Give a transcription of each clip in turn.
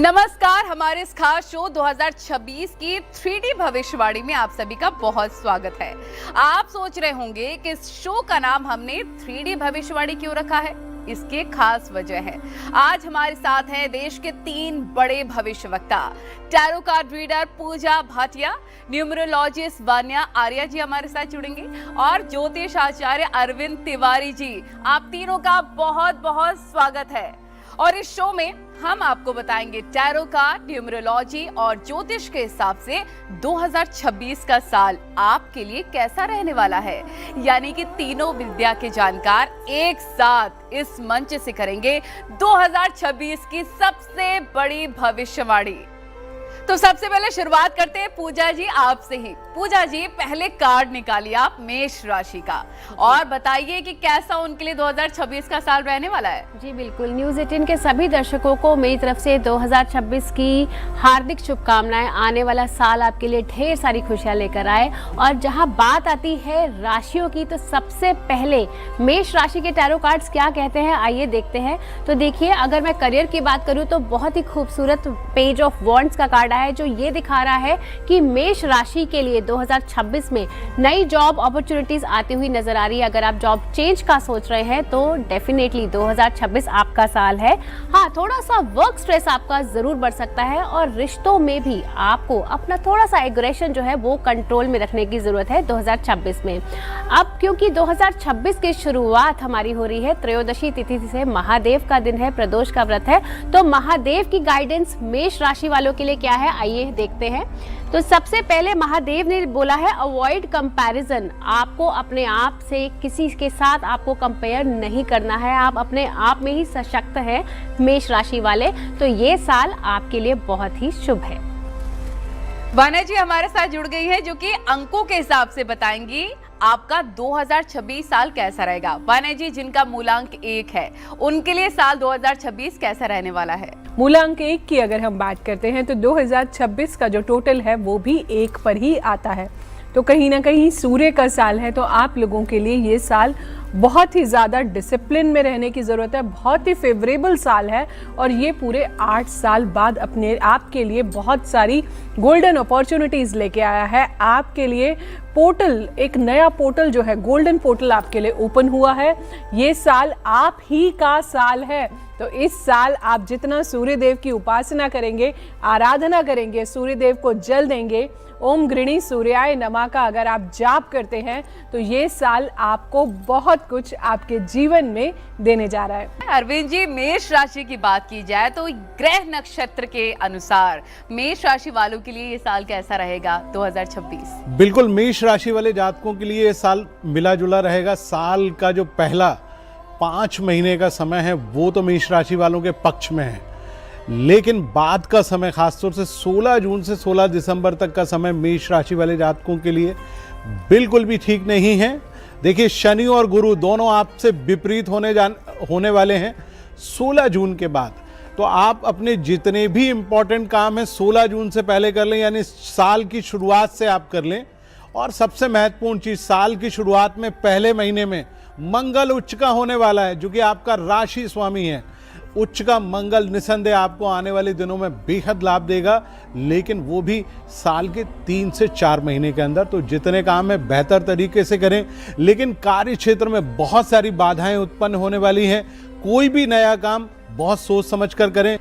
नमस्कार, हमारे इस खास शो 2026 की 3D भविष्यवाणी में आप सभी का बहुत स्वागत है। आप सोच रहे होंगे कि इस शो का नाम हमने 3D भविष्यवाणी क्यों रखा है। इसकी खास वजह है, आज हमारे साथ हैं देश के 3 बड़े भविष्यवक्ता, टैरो कार्ड रीडर पूजा भाटिया, न्यूमरोलॉजिस्ट वान्या आर्या जी हमारे साथ जुड़ेंगे और ज्योतिष आचार्य अरविंद तिवारी जी। आप तीनों का बहुत बहुत स्वागत है। और इस शो में हम आपको बताएंगे टैरो कार्ड, न्यूमरोलॉजी और ज्योतिष के हिसाब से 2026 का साल आपके लिए कैसा रहने वाला है। यानी कि तीनों विद्या के जानकार एक साथ इस मंच से करेंगे 2026 की सबसे बड़ी भविष्यवाणी। तो सबसे पहले शुरुआत करते हैं पूजा जी आपसे ही। पूजा जी, पहले कार्ड निकालिए आप मेष राशि का और बताइए कि कैसा उनके लिए 2026 का साल रहने वाला है। जी बिल्कुल, न्यूज़ 18 के सभी दर्शकों को मेरी तरफ से 2026 की हार्दिक शुभकामनाएं। आने वाला साल आपके लिए ढेर सारी खुशियां लेकर आए। और जहां बात आती है राशियों की, तो सबसे पहले मेष राशि के टैरो कार्ड्स क्या कहते हैं, आइए देखते हैं। तो देखिए, अगर मैं करियर की बात करूं तो बहुत ही खूबसूरत पेज ऑफ वॉन्ड्स का कार्ड है, जो ये दिखा रहा है कि मेष राशि के लिए 2026 में नई जॉब अपॉर्चुनिटीज आती हुई नजर आ रही है। अगर आप जॉब चेंज का सोच रहे हैं तो डेफिनेटली 2026 आपका साल है। हाँ, थोड़ा सा वर्क स्ट्रेस आपका जरूर बढ़ सकता है और रिश्तों में भी आपको अपना थोड़ा सा एग्रेशन जो है वो कंट्रोल में रखने की जरूरत है 2026 में। अब क्योंकि 2026 की शुरुआत हमारी हो रही है त्रयोदशी तिथि से, महादेव का दिन है, प्रदोष का व्रत है, तो महादेव की गाइडेंस मेष राशि वालों के लिए क्या है, आइए देखते हैं। तो सबसे पहले महादेव ने बोला है अवॉइड कंपैरिजन। आपको अपने आप से किसी के साथ आपको कंपेयर नहीं करना है, आप अपने आप में ही सशक्त हैं मेष राशि वाले। तो ये साल आपके लिए बहुत ही शुभ है। वान्या जी हमारे साथ जुड़ गई है, जो कि अंकों के हिसाब से बताएंगी आपका 2026 साल कैसा रहेगा। वान्या जी, जिनका मूलांक 1 है, उनके लिए साल 2026 कैसा रहने वाला है। मूलांक 1 की अगर हम बात करते हैं तो 2026 का जो टोटल है वो भी 1 पर ही आता है। तो कहीं ना कहीं सूर्य का साल है, तो आप लोगों के लिए ये साल बहुत ही ज़्यादा डिसिप्लिन में रहने की ज़रूरत है। बहुत ही फेवरेबल साल है और ये पूरे 8 साल बाद अपने आपके लिए बहुत सारी गोल्डन अपॉर्चुनिटीज़ लेके आया है। आपके लिए पोर्टल, एक नया पोर्टल जो है, गोल्डन पोर्टल आपके लिए ओपन हुआ है। ये साल आप ही का साल है। तो इस साल आप जितना सूर्य देव की उपासना करेंगे, आराधना करेंगे, सूर्य देव को जल देंगे, ओम गृणी सूर्याय नमः का अगर आप जाप करते हैं, तो ये साल आपको बहुत कुछ आपके जीवन में देने जा रहा है। अरविंद जी, मेष राशि की बात की जाए तो ग्रह नक्षत्र के अनुसार मेष राशि वालों के लिए ये साल कैसा रहेगा 2026? बिल्कुल, मेष राशि वाले जातकों के लिए ये साल मिला जुला रहेगा। साल का जो पहला 5 महीने का समय है वो तो मेष राशि वालों के पक्ष में है, लेकिन बाद का समय, खासतौर से 16 जून से 16 दिसंबर तक का समय मेष राशि वाले जातकों के लिए बिल्कुल भी ठीक नहीं है। देखिए, शनि और गुरु दोनों आपसे विपरीत होने वाले हैं 16 जून के बाद। तो आप अपने जितने भी इंपॉर्टेंट काम हैं 16 जून से पहले कर लें, यानी साल की शुरुआत से आप कर लें। और सबसे महत्वपूर्ण चीज़, साल की शुरुआत में पहले महीने में मंगल उच्च का होने वाला है, जो कि आपका राशि स्वामी है। उच्च का मंगल निसंदेह आपको आने वाले दिनों में बेहद लाभ देगा, लेकिन वो भी साल के 3 से 4 महीने के अंदर। तो जितने काम है बेहतर तरीके से करें, लेकिन कार्य क्षेत्र में बहुत सारी बाधाएं उत्पन्न होने वाली हैं। कोई भी नया काम बहुत सोच समझ कर करें।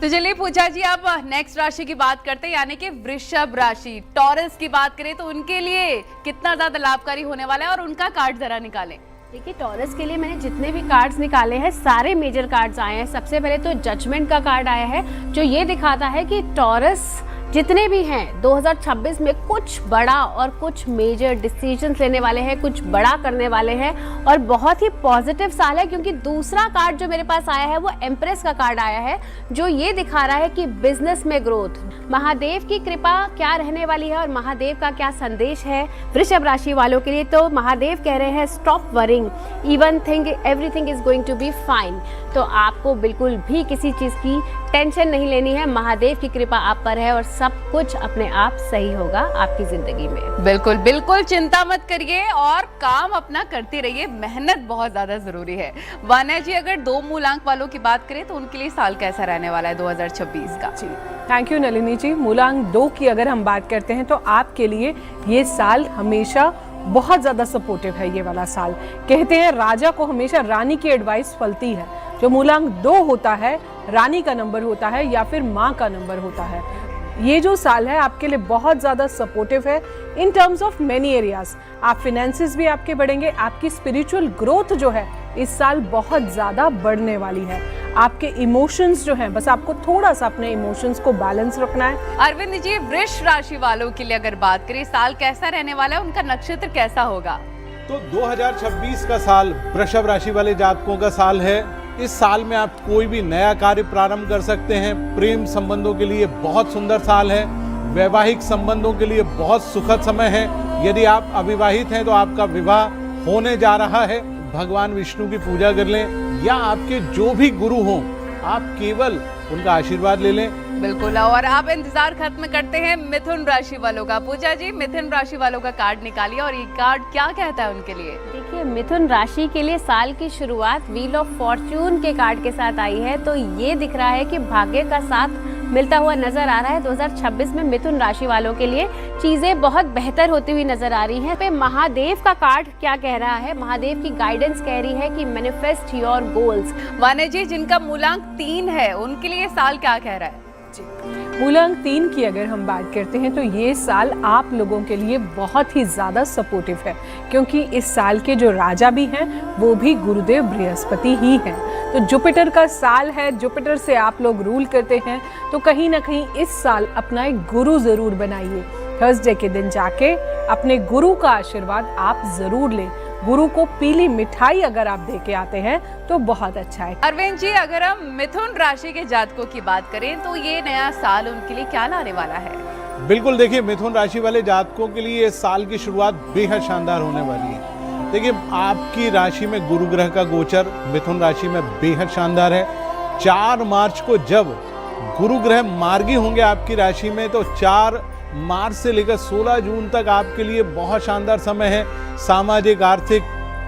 तो चलिए पूजा जी, अब नेक्स्ट राशि की बात करते हैं, यानी कि वृषभ राशि, टॉरस की बात करें तो उनके लिए कितना ज्यादा लाभकारी होने वाला है और उनका कार्ड जरा निकालें। देखिए, टॉरस के लिए मैंने जितने भी कार्ड्स निकाले हैं सारे मेजर कार्ड्स आए हैं। सबसे पहले तो जजमेंट का कार्ड आया है, जो ये दिखाता है कि टॉरस जितने भी हैं 2026 में कुछ बड़ा और कुछ मेजर डिसीजंस लेने वाले हैं, कुछ बड़ा करने वाले हैं और बहुत ही पॉजिटिव साल है। क्योंकि दूसरा कार्ड जो मेरे पास आया है वो एम्प्रेस का कार्ड आया है, जो ये दिखा रहा है कि बिजनेस में ग्रोथ, महादेव की कृपा क्या रहने वाली है और महादेव का क्या संदेश है वृषभ राशि वालों के लिए। तो महादेव कह रहे हैं stop worrying, even think everything is going to be fine. तो आपको बिल्कुल भी किसी चीज़ की टेंशन नहीं लेनी है। महादेव की कृपा आप पर है और सब कुछ अपने आप सही होगा आपकी ज़िंदगी में। बिल्कुल बिल्कुल चिंता मत करिए और काम अपना करते रहिए, मेहनत बहुत ज़्यादा ज़रूरी है। वान्या जी, अगर 2 मूलांक वालों की बात करें तो उनके लिए साल कैसा रहने वाला है 2026 का? जी, थैंक यू नलिनी जी। मूलांक 2 की अगर हम बात करते हैं तो आपके लिए ये साल हमेशा बहुत ज़्यादा सपोर्टिव है। ये वाला साल कहते हैं राजा को हमेशा रानी की एडवाइस फलती है। जो मूलांक 2 होता है, रानी का नंबर होता है या फिर माँ का नंबर होता है। ये जो साल है आपके लिए बहुत ज़्यादा सपोर्टिव है in terms of many areas. आप फिनेंसेस भी आपके बढ़ेंगे, आपकी स्पिरिचुअल ग्रोथ जो है इस साल बहुत ज़्यादा बढ़ने वाली है। आपके इमोशंस जो हैं, बस आपको थोड़ा सा अपने इमोशंस को बैलेंस रखना है। अरविंद जी, वृष राशि वालों के लिए अगर बात करें, साल कैसा रहने वाला है, उनका नक्षत्र कैसा होगा? तो 2026 का साल वृषभ राशि वाले जातकों का साल है। इस साल में आप कोई भी नया कार्य प्रारंभ कर सकते हैं। प्रेम संबंधों के लिए बहुत सुंदर साल है। वैवाहिक संबंधों के लिए बहुत सुखद समय है। यदि आप अविवाहित हैं तो आपका विवाह होने जा रहा है। भगवान विष्णु की पूजा कर लें या आपके जो भी गुरु हों, आप केवल उनका आशीर्वाद ले लें। बिल्कुल, और आप इंतजार खत्म करते हैं मिथुन राशि वालों का। पूजा जी, मिथुन राशि वालों का कार्ड निकालिए और ये कार्ड क्या कहता है उनके लिए? देखिए, मिथुन राशि के लिए साल की शुरुआत व्हील ऑफ फॉर्च्यून के कार्ड के साथ आई है, तो ये दिख रहा है कि भाग्य का साथ मिलता हुआ नजर आ रहा है। 2026 में मिथुन राशि वालों के लिए चीजें बहुत बेहतर होती हुई नजर आ रही हैं। पे महादेव का कार्ड क्या कह रहा है? महादेव की गाइडेंस कह रही है कि मैनिफेस्ट योर गोल्स। वान्या जी, जिनका मूलांक 3 है, उनके लिए साल क्या कह रहा है? मूलांक 3 की अगर हम बात करते हैं तो ये साल आप लोगों के लिए बहुत ही ज़्यादा सपोर्टिव है, क्योंकि इस साल के जो राजा भी हैं वो भी गुरुदेव बृहस्पति ही हैं। तो जुपिटर का साल है, जुपिटर से आप लोग रूल करते हैं, तो कहीं ना कहीं इस साल अपना एक गुरु ज़रूर बनाइए। थर्सडे के दिन जाके अपने गुरु का आशीर्वाद आप ज़रूर लें। गुरु को पीली मिठाई अगर आप दे के आते हैं तो बहुत अच्छा है। अरविंद जी, अगर हम मिथुन राशि के जातकों की बात करें तो ये नया साल उनके लिए क्या लाने वाला है? बिल्कुल, देखिए मिथुन राशि वाले जातकों के लिए इस साल की शुरुआत बेहद शानदार होने वाली है। देखिए, आपकी राशि में गुरु ग्रह का गोचर मिथुन राशि में बेहद शानदार है। 4 मार्च को जब गुरु ग्रह मार्गी होंगे आपकी राशि में, तो 4 मार्च से लेकर 16 जून तक आपके लिए बहुत शानदार समय है। सामाजिक, आर्थिक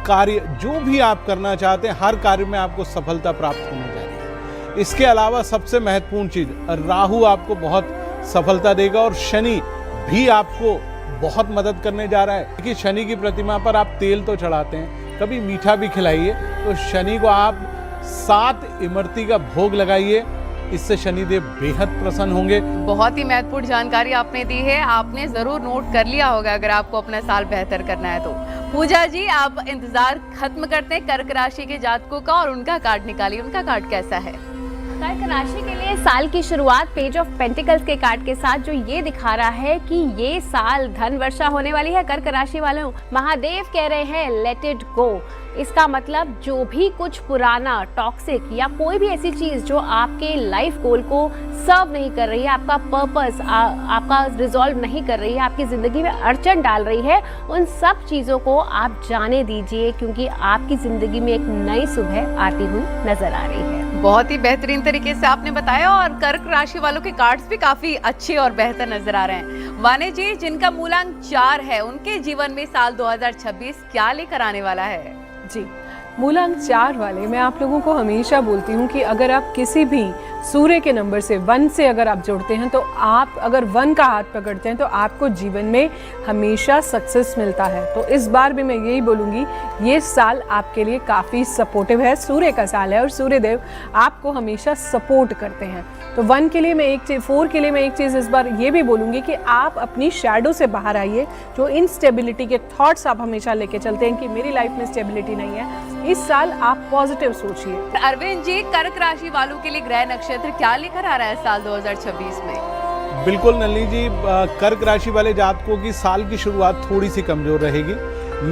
कार्य जो भी आप करना चाहते हैं, हर कार्य में आपको सफलता प्राप्त होने जा रही है। इसके अलावा सबसे महत्वपूर्ण चीज, राहु आपको बहुत सफलता देगा और शनि भी आपको बहुत मदद करने जा रहा है। देखिए, शनि की प्रतिमा पर आप तेल तो चढ़ाते हैं, कभी मीठा भी खिलाइए। तो शनि को आप 7 इमरती का भोग लगाइए, इससे शनिदेव बेहद प्रसन्न होंगे। बहुत ही महत्वपूर्ण जानकारी आपने दी है, आपने जरूर नोट कर लिया होगा अगर आपको अपना साल बेहतर करना है तो। पूजा जी, आप इंतजार खत्म करते हैं कर्क राशि के जातकों का और उनका कार्ड निकालिए। उनका कार्ड कैसा है? कर्क राशि के लिए साल की शुरुआत पेज ऑफ पेंटिकल्स के कार्ड के साथ जो ये दिखा रहा है कि ये साल धन वर्षा होने वाली है। कर्क राशि वालों, महादेव कह रहे हैं लेट इट गो। इसका मतलब जो भी कुछ पुराना, टॉक्सिक या कोई भी ऐसी चीज जो आपके लाइफ गोल को सर्व नहीं कर रही है, आपका पर्पस आपका रिजॉल्व नहीं कर रही है, आपकी जिंदगी में अड़चन डाल रही है, उन सब चीजों को आप जाने दीजिए, क्योंकि आपकी जिंदगी में एक नई सुबह आती हुई नजर आ रही है। बहुत ही बेहतरीन तरीके से आपने बताया और कर्क राशि वालों के कार्ड्स भी काफी अच्छे और बेहतर नजर आ रहे हैं। वान्या जी, जिनका मूलांक 4 है, उनके जीवन में साल 2026 क्या लेकर आने वाला है? जी, मूलांक 4 वाले, मैं आप लोगों को हमेशा बोलती हूँ कि अगर आप किसी भी सूर्य के नंबर से 1 से अगर आप जुड़ते हैं तो आप अगर 1 का हाथ पकड़ते हैं तो आपको जीवन में हमेशा सक्सेस मिलता है। तो इस बार भी मैं यही बोलूँगी, ये साल आपके लिए काफ़ी सपोर्टिव है। सूर्य का साल है और सूर्य देव आपको हमेशा सपोर्ट करते हैं। तो 1 के लिए मैं एक चीज़, 4 के लिए मैं एक चीज़ इस बार ये भी बोलूँगी कि आप अपनी शैडो से बाहर आइए। जो इनस्टेबिलिटी के थॉट्स आप हमेशा लेके चलते हैं कि मेरी लाइफ में स्टेबिलिटी नहीं है, इस साल आप पॉजिटिव सोचिए। अरविंद जी, कर्क राशि वालों के लिए ग्रह नक्षत्र क्या लेकर आ रहा है साल 2026 में? बिल्कुल नलिनी जी, कर्क राशि वाले जातकों की साल की शुरुआत थोड़ी सी कमजोर रहेगी,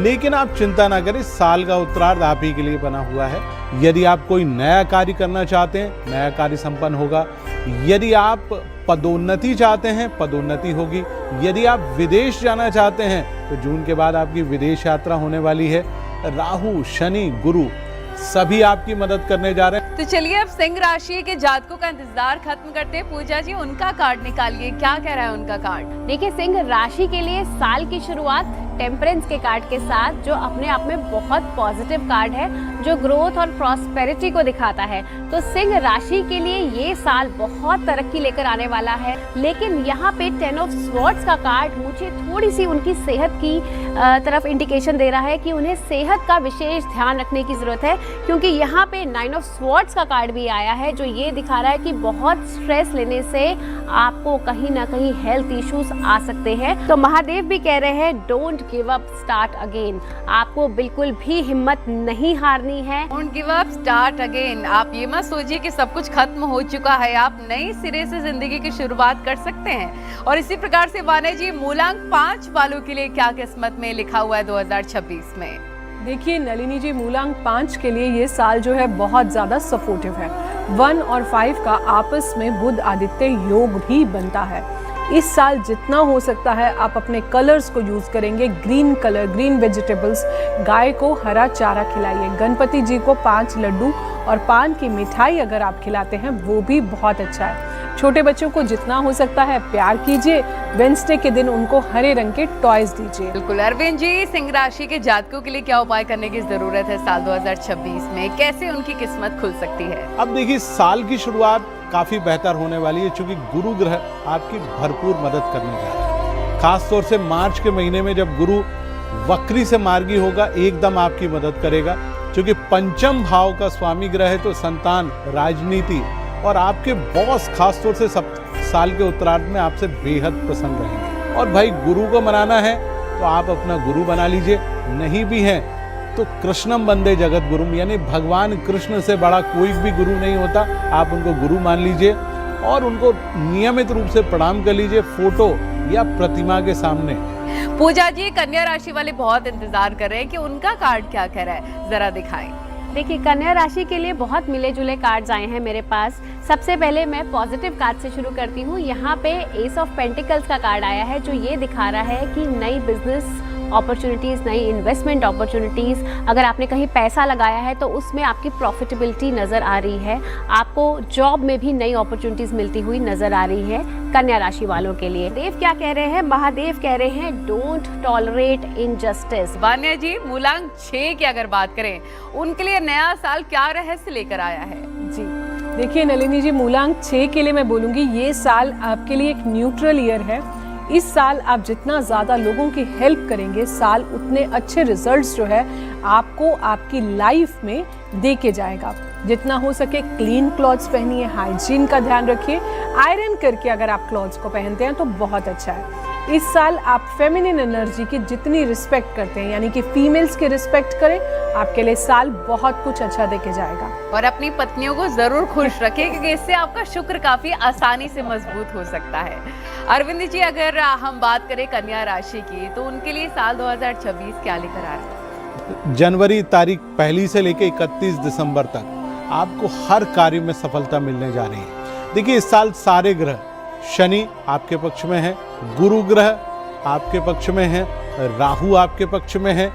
लेकिन आप चिंता ना करें, साल का उत्तरार्ध आप ही के लिए बना हुआ है। यदि आप कोई नया कार्य करना चाहते हैं, नया कार्य संपन्न होगा। यदि आप पदोन्नति चाहते हैं, पदोन्नति होगी। यदि आप विदेश जाना चाहते हैं तो जून के बाद आपकी विदेश यात्रा होने वाली है। राहु, शनि, गुरु सभी आपकी मदद करने जा रहे हैं। तो चलिए अब सिंह राशि के जातकों का इंतजार खत्म करते हैं। पूजा जी, उनका कार्ड निकालिए, क्या कह रहा है उनका कार्ड? देखिए, सिंह राशि के लिए साल की शुरुआत टेम्परेंस के कार्ड के साथ, जो अपने आप में बहुत पॉजिटिव कार्ड है, जो ग्रोथ और प्रॉस्पेरिटी को दिखाता है। तो सिंह राशि के लिए ये साल बहुत तरक्की लेकर आने वाला है। लेकिन यहाँ पे 10 ऑफ स्वॉर्ड्स का कार्ड मुझे थोड़ी सी उनकी सेहत की तरफ इंडिकेशन दे रहा है कि उन्हें सेहत का विशेष ध्यान रखने की जरूरत है, क्योंकि यहाँ पे 9 ऑफ स्वॉर्ड्स का कार्ड भी आया है, जो ये दिखा रहा है कि बहुत स्ट्रेस लेने से आपको कहीं ना कहीं हेल्थ इश्यूज आ सकते हैं। तो महादेव भी कह रहे हैं don't give up, start again. आपको बिल्कुल भी हिम्मत नहीं हारनी है। Don't give up, start again. आप ये मत सोचिए कि सब कुछ खत्म हो चुका है, आप नए सिरे से जिंदगी की शुरुआत कर सकते हैं। और इसी प्रकार से वाने जी, मूलांक 5 वालों के लिए क्या किस्मत में लिखा हुआ है 2026 में? देखिए नलिनी जी, मूलांक 5 के लिए ये साल जो है बहुत ज़्यादा सपोर्टिव है। 1 और 5 का आपस में बुध आदित्य योग भी बनता है। इस साल जितना हो सकता है आप अपने कलर्स को यूज़ करेंगे। ग्रीन कलर, ग्रीन वेजिटेबल्स, गाय को हरा चारा खिलाइए। गणपति जी को 5 लड्डू और पान की मिठाई अगर आप खिलाते हैं वो भी बहुत अच्छा है। छोटे बच्चों को जितना हो सकता है प्यार कीजिए। वेडनेसडे के दिन उनको हरे रंग के टॉयज दीजिए। बिल्कुल। अरविंद जी, सिंह राशि के जातकों के लिए क्या उपाय करने की जरूरत है साल 2026 में? कैसे उनकी किस्मत खुल सकती है? अब देखिए, साल की शुरुआत काफी बेहतर होने वाली है, क्योंकि गुरु ग्रह आपकी भरपूर मदद करने जा रहा है। खास तौर से मार्च के महीने में जब गुरु वक्री से मार्गी होगा, एकदम आपकी मदद करेगा, क्योंकि पंचम भाव का स्वामी ग्रह है। तो संतान, राजनीति और आपके बॉस खास तौर से सब साल के उत्तरार्ध में आपसे बेहद प्रसन्न रहेंगे। और भाई, गुरु को मनाना है तो आप अपना गुरु बना लीजिए, नहीं भी है तो कृष्णम वंदे जगत गुरुम, यानी भगवान कृष्ण से बड़ा कोई भी गुरु नहीं होता। आप उनको गुरु मान लीजिए और उनको नियमित रूप से प्रणाम कर लीजिए, फोटो या प्रतिमा के सामने। पूजा जी, कन्या राशि वाले बहुत इंतजार कर रहे हैं कि उनका कार्ड क्या कह रहा है, जरा दिखाएं। देखिए, कन्या राशि के लिए बहुत मिले जुले कार्ड्स आए हैं मेरे पास। सबसे पहले मैं पॉजिटिव कार्ड से शुरू करती हूँ। यहाँ पे एस ऑफ पेंटिकल्स का कार्ड आया है, जो ये दिखा रहा है कि नई बिजनेस अपॉर्चुनिटीज़, नई इन्वेस्टमेंट अपॉर्चुनिटीज़, अगर आपने कहीं पैसा लगाया है तो उसमें आपकी प्रॉफिटेबिलिटी नज़र आ रही है। आपको जॉब में भी नई अपॉर्चुनिटीज़ मिलती हुई नज़र आ रही है कन्या राशि वालों के लिए। देव क्या कह रहे हैं? महादेव कह रहे हैं डोंट टॉलरेट इनजस्टिस। वान्या जी, मूलांक 6 की अगर बात करें, उनके लिए नया साल क्या रहस्य लेकर आया है? जी देखिए नलिनी जी, मूलांक 6 के लिए मैं बोलूँगी ये साल आपके लिए एक न्यूट्रल ईयर है। इस साल आप जितना ज़्यादा लोगों की हेल्प करेंगे, साल उतने अच्छे रिजल्ट्स जो है आपको आपकी लाइफ में दे के जाएगा। जितना हो सके क्लीन क्लॉथ्स पहनिए, हाइजीन का ध्यान रखिए। आयरन करके अगर आप क्लॉथ्स को पहनते हैं तो बहुत अच्छा है। इस साल आप फेमिनिन एनर्जी की जितनी रिस्पेक्ट करते हैं, यानी कि फीमेल्स की रिस्पेक्ट करें, आपके लिए साल बहुत कुछ अच्छा देके जाएगा। और अपनी पत्नियों को जरूर खुश रखें, क्योंकि इससे आपका शुक्र काफी आसानी से मजबूत हो सकता है। अरविंद जी, अगर हम बात करें कन्या राशि की, तो उनके लिए साल 2026 क्या लेकर आ रहा है? जनवरी तारीख 1 से लेकर 31 दिसंबर तक आपको हर कार्य में सफलता मिलने जा रही है। देखिए, इस साल सारे ग्रह, शनि आपके पक्ष में है, गुरु ग्रह आपके पक्ष में है, राहु आपके पक्ष में है,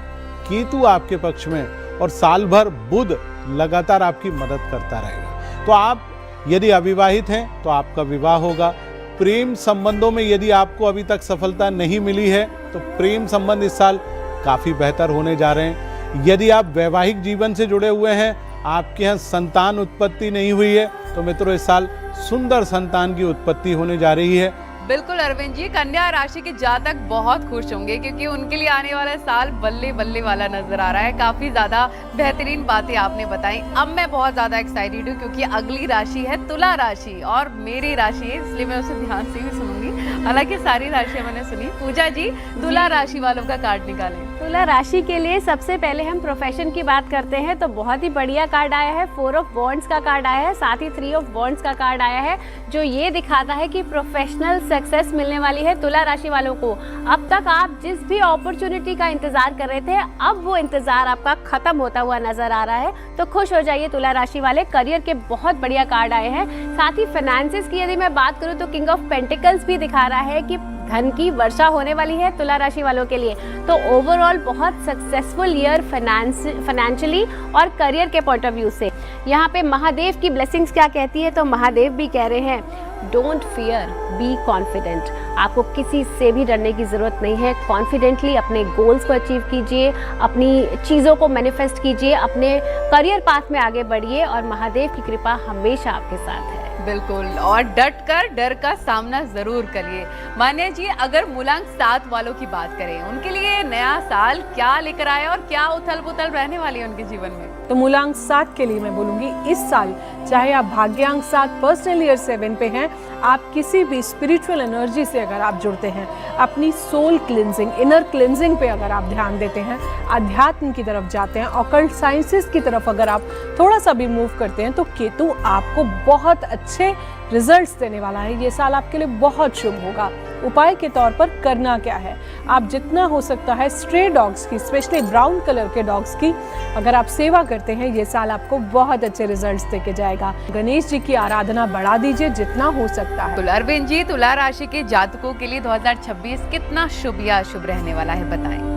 केतु आपके पक्ष में, और साल भर बुध लगातार आपकी मदद करता रहेगा। तो आप यदि अविवाहित हैं तो आपका विवाह होगा। प्रेम संबंधों में यदि आपको अभी तक सफलता नहीं मिली है तो प्रेम संबंध इस साल काफी बेहतर होने जा रहे हैं। यदि आप वैवाहिक जीवन से जुड़े हुए हैं, आपके यहाँ संतान उत्पत्ति नहीं हुई है, तो मित्रों इस साल सुंदर संतान की उत्पत्ति होने जा रही है। बिल्कुल अरविंद जी, कन्या राशि के जातक बहुत खुश होंगे, क्योंकि उनके लिए आने वाला साल बल्ले बल्ले वाला नजर आ रहा है। काफी ज्यादा बेहतरीन बातें आपने बताई। अब मैं बहुत ज्यादा एक्साइटेड हूँ, क्योंकि अगली राशि है तुला राशि, और मेरी राशि है, इसलिए मैं उसे ध्यान से भी सुनूंगी। हालांकि सारी राशियां मैंने सुनी। पूजा जी, तुला राशि वालों का कार्ड निकालें। तुला राशि के लिए सबसे पहले हम प्रोफेशन की बात करते हैं, तो बहुत ही बढ़िया कार्ड आया है। 4 ऑफ वॉन्ड्स का कार्ड आया है, साथ ही 3 ऑफ वॉन्ड्स का कार्ड आया है, जो ये दिखाता है कि प्रोफेशनल सक्सेस मिलने वाली है तुला राशि वालों को। अब तक आप जिस भी अपॉर्चुनिटी का इंतजार कर रहे थे, अब वो इंतजार आपका खत्म होता हुआ नजर आ रहा है। तो खुश हो जाइए तुला राशि वाले। करियर के बहुत बढ़िया कार्ड आए हैं। साथ ही फाइनेंसेस की यदि मैं बात करूं तो किंग ऑफ पेंटिकल्स भी दिखा रहा है कि धन की वर्षा होने वाली है तुला राशि वालों के लिए। तो ओवरऑल बहुत सक्सेसफुल ईयर फाइनेंशियली और करियर के पॉइंट ऑफ व्यू से। यहाँ पे महादेव की ब्लेसिंग्स क्या कहती है, तो महादेव भी कह रहे हैं डोंट फियर, बी कॉन्फिडेंट। आपको किसी से भी डरने की ज़रूरत नहीं है। कॉन्फिडेंटली अपने गोल्स को अचीव कीजिए, अपनी चीज़ों को मैनिफेस्ट कीजिए, अपने करियर पाथ में आगे बढ़िए और महादेव की कृपा हमेशा आपके साथ है। बिल्कुल, और डट कर डर का सामना जरूर करिए। मान्या जी, अगर मूलांक 7 वालों की बात करें, उनके लिए नया साल क्या लेकर आया और क्या उथल पुथल रहने वाली है उनके जीवन में? तो मूलांक 7 के लिए मैं बोलूँगी इस साल चाहे आप भाग्यांक 7 पर्सनल ईयर 7 पे हैं, आप किसी भी स्पिरिचुअल एनर्जी से अगर आप जुड़ते हैं, अपनी सोल क्लिनजिंग, इनर क्लिनजिंग पे अगर आप ध्यान देते हैं, अध्यात्म की तरफ जाते हैं, ऑकल्ट साइंसेस की तरफ अगर आप थोड़ा सा भी मूव करते हैं, तो केतु आपको बहुत अच्छे रिजल्ट्स देने वाला है। ये साल आपके लिए बहुत शुभ होगा। उपाय के तौर पर करना क्या है, आप जितना हो सकता है स्ट्रे डॉग्स की, स्पेशली ब्राउन कलर के डॉग्स की अगर आप सेवा करते हैं, ये साल आपको बहुत अच्छे रिजल्ट्स देके जाएगा। गणेश जी की आराधना बढ़ा दीजिए जितना हो सकता है। तो अरविंद जी, तुला राशि के जातकों के लिए 2026 कितना शुभ या अशुभ रहने वाला है, बताएं।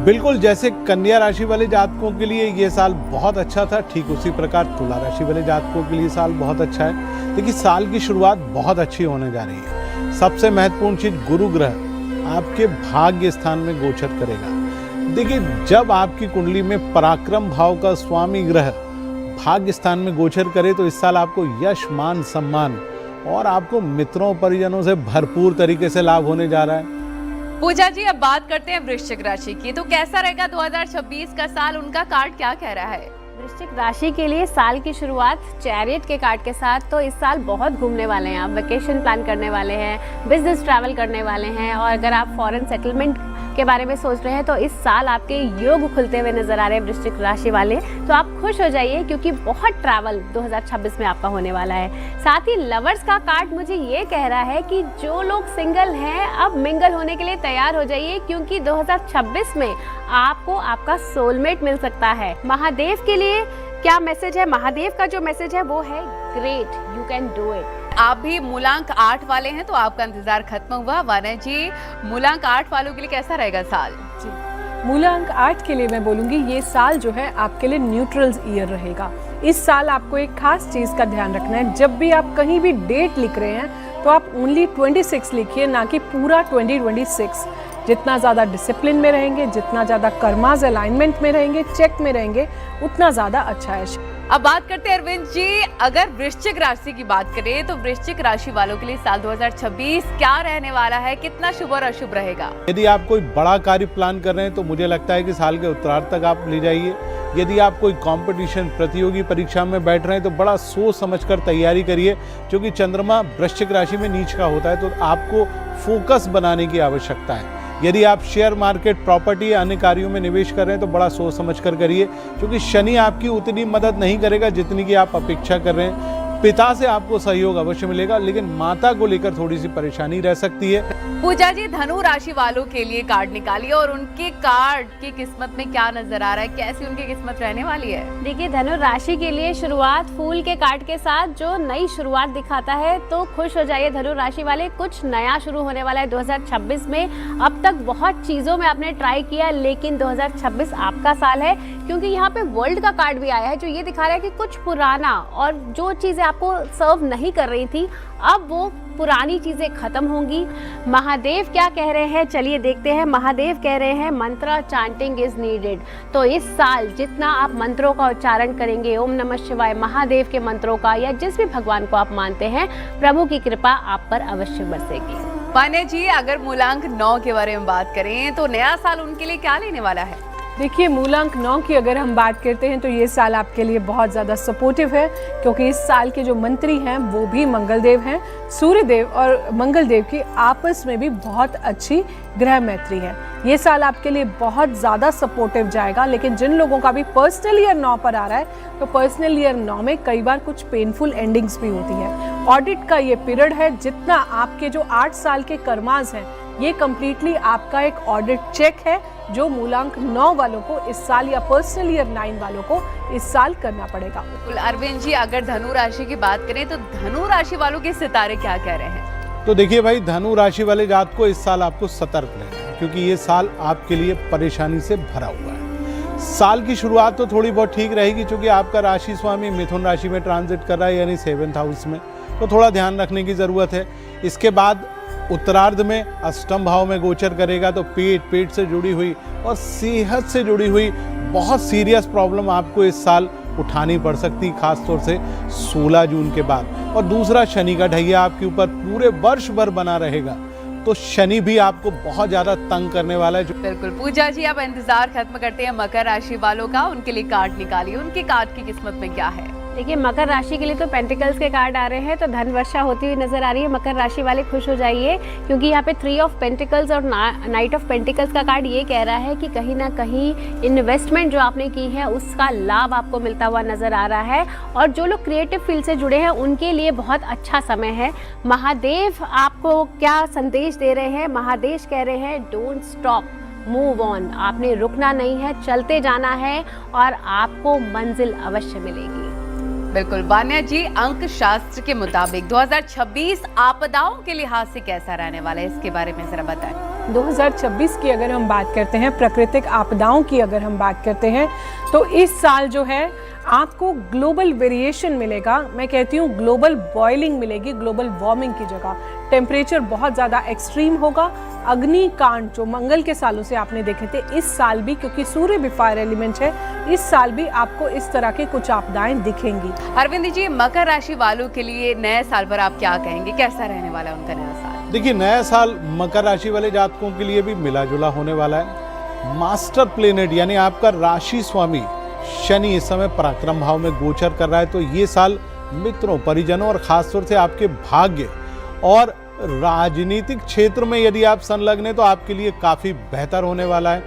बिल्कुल, जैसे कन्या राशि वाले जातकों के लिए ये साल बहुत अच्छा था, ठीक उसी प्रकार तुला राशि वाले जातकों के लिए साल बहुत अच्छा है। देखिए, साल की शुरुआत बहुत अच्छी होने जा रही है। सबसे महत्वपूर्ण चीज, गुरु ग्रह आपके भाग्य स्थान में गोचर करेगा। देखिए, जब आपकी कुंडली में पराक्रम भाव का स्वामी ग्रह भाग्य स्थान में गोचर करे, तो इस साल आपको यश, मान, सम्मान और आपको मित्रों परिजनों से भरपूर तरीके से लाभ होने जा रहा है। पूजा जी, अब बात करते हैं वृश्चिक राशि की। तो कैसा रहेगा 2026 का साल, उनका कार्ड क्या कह रहा है? वृश्चिक राशि के लिए साल की शुरुआत चैरियट के कार्ड के साथ। तो इस साल बहुत घूमने वाले हैं आप, वेकेशन प्लान करने वाले हैं, बिजनेस ट्रैवल करने वाले हैं, और अगर आप फॉरेन सेटलमेंट के बारे में सोच रहे हैं तो इस साल आपके योग खुलते हुए नजर आ रहे हैं वृश्चिक राशि वाले। तो आप खुश हो जाइए क्योंकि बहुत ट्रैवल 2026 में आपका होने वाला है। साथ ही लवर्स का कार्ड मुझे ये कह रहा है कि जो लोग सिंगल हैं अब मिंगल होने के लिए तैयार हो जाइए, क्योंकि 2026 में आपको आपका सोलमेट मिल सकता है। महादेव के लिए क्या मैसेज है? महादेव का जो मैसेज है वो है great, you can do it. आप भी मूलांक 8 वाले हैं तो आपका इंतजार खत्म हुआ। वाना जी, मूलांक 8 वालों के लिए कैसा रहेगा साल? जी, मूलांक 8 के लिए मैं बोलूँगी ये साल जो है आपके लिए न्यूट्रल ईयर रहेगा। इस साल आपको एक खास चीज़ का ध्यान रखना है, जब भी आप कहीं भी डेट लिख रहे हैं तो आप ओनली 26 लिखिए, ना कि पूरा 2026। जितना ज़्यादा डिसिप्लिन में रहेंगे, जितना ज़्यादा कर्माज अलाइनमेंट में रहेंगे, चेक में रहेंगे, उतना ज़्यादा अच्छा है। अब बात करते हैं अरविंद जी, अगर वृश्चिक राशि की बात करें तो वृश्चिक राशि वालों के लिए साल 2026 क्या रहने वाला है, कितना शुभ और अशुभ रहेगा? यदि आप कोई बड़ा कार्य प्लान कर रहे हैं तो मुझे लगता है कि साल के उत्तरार्ध तक आप ले जाइए। यदि आप कोई कंपटीशन, प्रतियोगी परीक्षा में बैठ रहे हैं तो बड़ा सोच समझकर तैयारी करिए, क्योंकि चंद्रमा वृश्चिक राशि में नीच का होता है, तो आपको फोकस बनाने की आवश्यकता है। यदि आप शेयर मार्केट, प्रॉपर्टी या अन्य कार्यों में निवेश कर रहे हैं तो बड़ा सोच समझ कर करिए, क्योंकि शनि आपकी उतनी मदद नहीं करेगा जितनी की आप अपेक्षा कर रहे हैं। पिता से आपको सहयोग अवश्य मिलेगा, लेकिन माता को लेकर थोड़ी सी परेशानी रह सकती है। पूजा जी, धनु राशि वालों के लिए कार्ड निकालिए और उनके कार्ड की किस्मत में क्या नजर आ रहा है, कैसी उनकी किस्मत रहने वाली है? देखिए, धनु राशि के लिए शुरुआत फूल के कार्ड के साथ जो नई शुरुआत दिखाता है, तो खुश हो जाइए धनु राशि वाले, कुछ नया शुरू होने वाला है 2026 में। अब तक बहुत चीजों में आपने ट्राई किया, लेकिन 2026 आपका साल है, क्योंकि यहाँ पे वर्ल्ड का कार्ड भी आया है जो ये दिखा रहा है कि कुछ पुराना और जो चीजें आपको सर्व नहीं कर रही थी, अब वो पुरानी चीजें खत्म होंगी। महादेव क्या कह रहे हैं, चलिए देखते हैं। महादेव कह रहे हैं मंत्र चांटिंग इज नीडेड। तो इस साल जितना आप मंत्रों का उच्चारण करेंगे, ओम नमः शिवाय, महादेव के मंत्रों का, या जिस भी भगवान को आप मानते हैं, प्रभु की कृपा आप पर अवश्य बरसेगी। वाना जी, अगर मूलांक 9 के बारे में बात करें तो नया साल उनके लिए क्या लेने वाला है? देखिए, मूलांक 9 की अगर हम बात करते हैं तो ये साल आपके लिए बहुत ज़्यादा सपोर्टिव है, क्योंकि इस साल के जो मंत्री हैं वो भी मंगलदेव हैं। सूर्यदेव और मंगलदेव की आपस में भी बहुत अच्छी ग्रह मैत्री है। ये साल आपके लिए बहुत ज़्यादा सपोर्टिव जाएगा। लेकिन जिन लोगों का भी पर्सनल ईयर 9 पर आ रहा है, तो पर्सनल ईयर 9 में कई बार कुछ पेनफुल एंडिंग्स भी होती है। ऑडिट का ये पीरियड है, जितना आपके जो 8 साल के कर्मास हैं, ये कम्प्लीटली आपका एक ऑडिट चेक है, जो मूलांक 9 वालों को इस साल, या पर्सनल ईयर 9 वालों को इस साल करना पड़ेगा। अरविंद जी, अगर धनु राशि की बात करें तो धनु राशि वालों के सितारे क्या कह रहे हैं? तो देखिए भाई, धनु राशि वाले जात को इस साल आपको सतर्क रहना है, क्योंकि ये साल आपके लिए परेशानी से भरा हुआ है। साल की शुरुआत तो थोड़ी बहुत ठीक रहेगी, क्योंकि आपका राशि स्वामी मिथुन राशि में ट्रांजिट कर रहा है, यानी 7th हाउस में, तो थोड़ा ध्यान रखने की ज़रूरत है। इसके बाद उत्तरार्ध में अष्टम भाव में गोचर करेगा, तो पेट से जुड़ी हुई और सेहत से जुड़ी हुई बहुत सीरियस प्रॉब्लम आपको इस साल उठानी पड़ सकती, खासतौर से 16 जून के बाद। और दूसरा, शनि का ढैया आपके ऊपर पूरे वर्ष भर बना रहेगा, तो शनि भी आपको बहुत ज्यादा तंग करने वाला है। बिल्कुल पूजा जी, अब इंतजार खत्म करते हैं मकर राशि वालों का। उनके लिए कार्ड निकालिए, उनकी कार्ड की किस्मत में क्या है। देखिए, मकर राशि के लिए तो पेंटिकल्स के कार्ड आ रहे हैं, तो धन वर्षा होती हुई नजर आ रही है। मकर राशि वाले खुश हो जाइए, क्योंकि यहाँ पे 3 ऑफ पेंटिकल्स और नाइट ऑफ पेंटिकल्स का कार्ड ये कह रहा है कि कहीं ना कहीं इन्वेस्टमेंट जो आपने की है उसका लाभ आपको मिलता हुआ नजर आ रहा है। और जो लोग क्रिएटिव फील्ड से जुड़े हैं उनके लिए बहुत अच्छा समय है। महादेव आपको क्या संदेश दे रहे हैं? महादेव कह रहे हैं डोंट स्टॉप, मूव ऑन। आपने रुकना नहीं है, चलते जाना है और आपको मंजिल अवश्य मिलेगी। बिल्कुल वान्या जी, अंक शास्त्र के मुताबिक 2026 आपदाओं के लिहाज से कैसा रहने वाला है, इसके बारे में जरा बताएं। 2026 की अगर हम बात करते हैं, प्राकृतिक आपदाओं की अगर हम बात करते हैं, तो इस साल जो है आपको ग्लोबल वेरिएशन मिलेगा। मैं कहती हूँ ग्लोबल बॉइलिंग मिलेगी, ग्लोबल वार्मिंग की जगह। टेम्परेचर बहुत ज़्यादा एक्सट्रीम होगा। अग्निकांड जो मंगल के सालों से आपने देखे थे, इस साल भी, क्योंकि सूर्य भी फायर एलिमेंट है, इस साल भी आपको इस तरह के कुछ आपदाएं दिखेंगी। अरविंद जी, मकर राशि वालों के लिए नए साल पर आप क्या कहेंगे, कैसा रहने वाला है उनका नया साल? देखिए, नया साल मकर राशि वाले जातकों के लिए भी मिला जुला होने वाला है। मास्टर प्लेनेट यानी आपका राशि स्वामी शनि इस समय पराक्रम भाव में गोचर कर रहा है, तो ये साल मित्रों, परिजनों और खासतौर से आपके भाग्य और राजनीतिक क्षेत्र में यदि आप संलग्न हैं तो आपके लिए काफी बेहतर होने वाला है।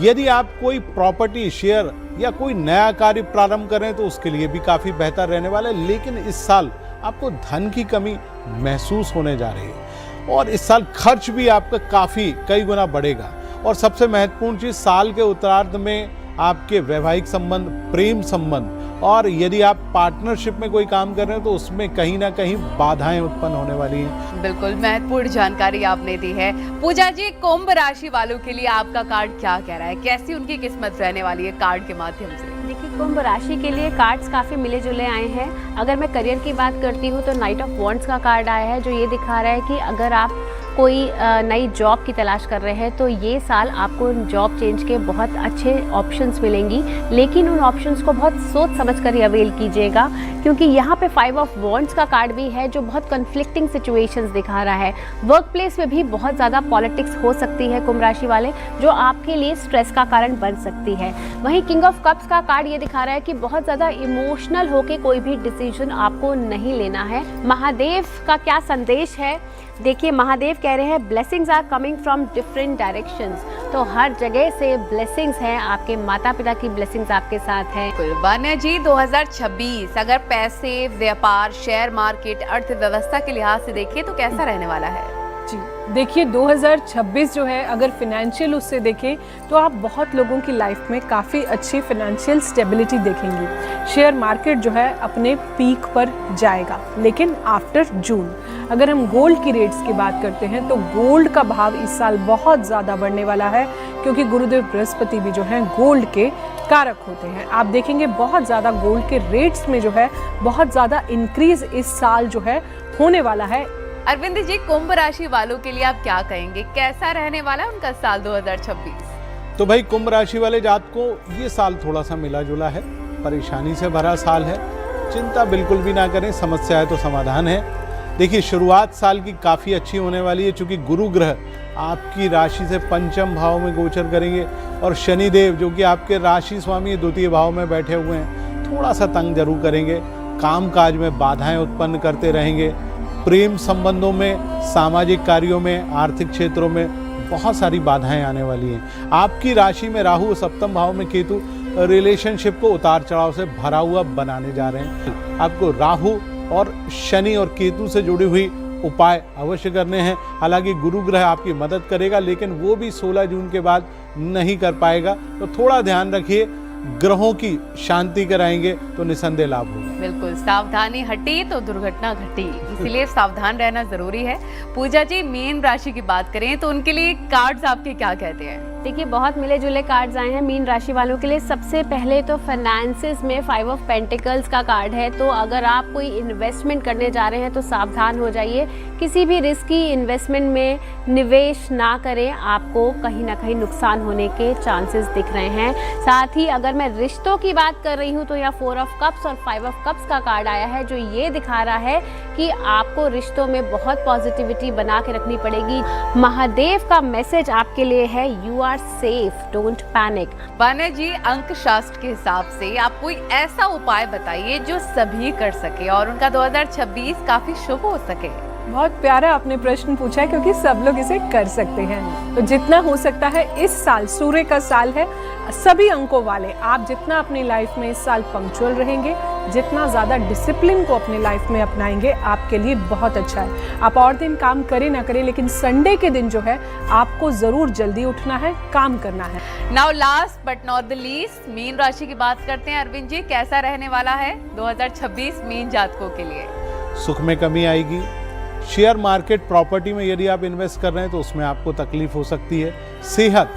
यदि आप कोई प्रॉपर्टी, शेयर या कोई नया कार्य प्रारंभ करें तो उसके लिए भी काफी बेहतर रहने वाला है। लेकिन इस साल आपको धन की कमी महसूस होने जा रही है और इस साल खर्च भी आपका काफी कई गुना बढ़ेगा। और सबसे महत्वपूर्ण चीज, साल के उत्तरार्ध में आपके वैवाहिक संबंध, प्रेम संबंध और यदि आप पार्टनरशिप में कोई काम कर रहे हैं तो उसमें कहीं ना कहीं बाधाएं उत्पन्न होने वाली हैं। बिल्कुल महत्वपूर्ण जानकारी आपने दी है। पूजा जी, कुंभ राशि वालों के लिए आपका कार्ड क्या कह रहा है, कैसी उनकी किस्मत रहने वाली है कार्ड के माध्यम से? देखिए, कुंभ राशि के लिए कार्ड्स काफ़ी मिले जुले आए हैं। अगर मैं करियर की बात करती हूँ तो नाइट ऑफ वॉन्ड्स का कार्ड आया है, जो ये दिखा रहा है कि अगर आप कोई नई जॉब की तलाश कर रहे हैं तो ये साल आपको जॉब चेंज के बहुत अच्छे ऑप्शंस मिलेंगी, लेकिन उन ऑप्शंस को बहुत सोच समझ कर ही अवेल कीजिएगा, क्योंकि यहाँ पे 5 ऑफ वॉन्ड्स का कार्ड भी है, जो बहुत कन्फ्लिक्टिंग सिचुएशंस दिखा रहा है। वर्क प्लेस में भी बहुत ज़्यादा पॉलिटिक्स हो सकती है कुंभ राशि वाले, जो आपके लिए स्ट्रेस का कारण बन सकती है। वहीं किंग ऑफ कप्स का कार्ड ये दिखा रहा है कि बहुत ज़्यादा इमोशनल होके कोई भी डिसीजन आपको नहीं लेना है। महादेव का क्या संदेश है? देखिए, महादेव कह रहे हैं blessings are coming from different directions, तो हर जगह से ब्लेसिंग्स हैं, आपके माता पिता की ब्लेसिंग्स आपके साथ हैं। वान्या जी, 2026 अगर पैसे, व्यापार, शेयर मार्केट, अर्थव्यवस्था के लिहाज से देखें तो कैसा रहने वाला है? जी, देखिए 2026 जो है, अगर फिनेंशियल उससे देखें तो आप बहुत लोगों की लाइफ में काफ़ी अच्छी फिनेंशियल स्टेबिलिटी देखेंगी। शेयर मार्केट जो है अपने पीक पर जाएगा, लेकिन आफ्टर जून। अगर हम गोल्ड की रेट्स की बात करते हैं तो गोल्ड का भाव इस साल बहुत ज़्यादा बढ़ने वाला है, क्योंकि गुरुदेव बृहस्पति भी जो है गोल्ड के कारक होते हैं। आप देखेंगे बहुत ज़्यादा गोल्ड के रेट्स में जो है बहुत ज़्यादा इंक्रीज इस साल जो है होने वाला है। अरविंद जी, कुंभ राशि वालों के लिए आप क्या कहेंगे, कैसा रहने वाला है उनका साल 2026? तो भाई, कुंभ राशि वाले जातकों ये साल थोड़ा सा मिला जुला है, परेशानी से भरा साल है। चिंता बिल्कुल भी ना करें, समस्या है तो समाधान है। देखिए, शुरुआत साल की काफ़ी अच्छी होने वाली है, चूँकि गुरु ग्रह आपकी राशि से पंचम भाव में गोचर करेंगे और शनिदेव जो कि आपके राशि स्वामी द्वितीय भाव में बैठे हुए हैं, थोड़ा सा तंग जरूर करेंगे। काम काज में बाधाएं उत्पन्न करते रहेंगे। प्रेम संबंधों में, सामाजिक कार्यों में, आर्थिक क्षेत्रों में बहुत सारी बाधाएं आने वाली हैं। आपकी राशि में राहु, सप्तम भाव में केतु रिलेशनशिप को उतार चढ़ाव से भरा हुआ बनाने जा रहे हैं। आपको राहु और शनि और केतु से जुड़ी हुई उपाय अवश्य करने हैं। हालांकि गुरु ग्रह आपकी मदद करेगा, लेकिन वो भी 16 जून के बाद नहीं कर पाएगा, तो थोड़ा ध्यान रखिए। ग्रहों की शांति कराएंगे तो निसंदेह लाभ होगा। बिल्कुल, सावधानी हटी तो दुर्घटना घटी, इसीलिए सावधान रहना जरूरी है। पूजा जी, मीन राशि की बात करें तो उनके लिए कार्ड्स आपके क्या कहते हैं? देखिए, बहुत मिले जुले कार्ड्स आए हैं मीन राशि वालों के लिए। सबसे पहले तो फाइनेंसेस में 5 ऑफ पेंटिकल्स का कार्ड है। तो अगर आप कोई इन्वेस्टमेंट करने जा रहे हैं तो सावधान हो जाइए, किसी भी रिस्की इन्वेस्टमेंट में निवेश ना करें, आपको कहीं ना कहीं नुकसान होने के चांसेस दिख रहे हैं। साथ ही अगर मैं रिश्तों की बात कर रही हूँ तो यहाँ 4 ऑफ कप्स और 5 ऑफ कप्स का कार्ड आया है, जो ये दिखा रहा है कि आपको रिश्तों में बहुत पॉजिटिविटी बना के रखनी पड़ेगी। महादेव का मैसेज आपके लिए है, you are safe, don't panic. बाना जी, अंक शास्त्र के हिसाब से आप कोई ऐसा उपाय बताइए जो सभी कर सके और उनका 2026 काफी शुभ हो सके। बहुत प्यारा आपने प्रश्न पूछा है, क्योंकि सब लोग इसे कर सकते हैं। तो जितना हो सकता है इस साल, सूर्य का साल है, सभी अंकों वाले आप जितना अपनी लाइफ में इस साल पंक्चुअल रहेंगे, जितना ज़्यादा डिसिप्लिन को अपने लाइफ में अपनाएंगे, आपके लिए बहुत अच्छा है। आप और दिन काम करें ना करें, लेकिन संडे के दिन जो है आपको ज़रूर जल्दी उठना है, काम करना है। Now last but not the least, mean राशि की बात करते हैं। अरविंद जी, कैसा रहने वाला है 2026 मीन जातकों के लिए? सुख में कमी आएगी। शेयर मार्केट, प्रॉपर्टी में यदि आप इन्वेस्ट कर रहे हैं तो उसमें आपको तकलीफ हो सकती है। सेहत,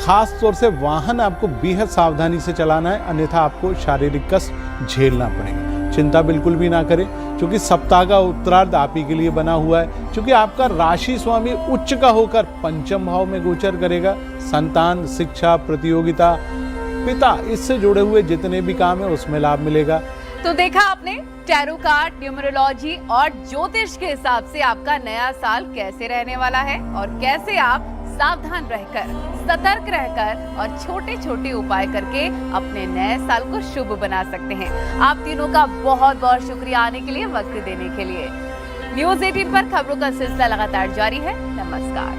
खास तौर से वाहन आपको बेहद सावधानी से चलाना है, अन्यथा आपको शारीरिक कष्ट झेलना पड़ेगा। चिंता बिल्कुल भी ना करें, क्योंकि सप्ताह का उत्तरार्ध आप ही के लिए बना हुआ है। क्योंकि आपका राशि स्वामी उच्च का होकर पंचम भाव में गोचर करेगा। संतान, शिक्षा, प्रतियोगिता, पिता, इससे जुड़े हुए जितने भी काम है उसमें लाभ मिलेगा। तो देखा आपने, टैरो कार्ड, न्यूमरोलॉजी और ज्योतिष के हिसाब से आपका नया साल कैसे रहने वाला है और कैसे आप सावधान रहकर, सतर्क रहकर और छोटे छोटे उपाय करके अपने नए साल को शुभ बना सकते हैं। आप तीनों का बहुत बहुत शुक्रिया आने के लिए, वक्त देने के लिए। न्यूज़ 18 पर खबरों का सिलसिला लगातार जारी है। नमस्कार।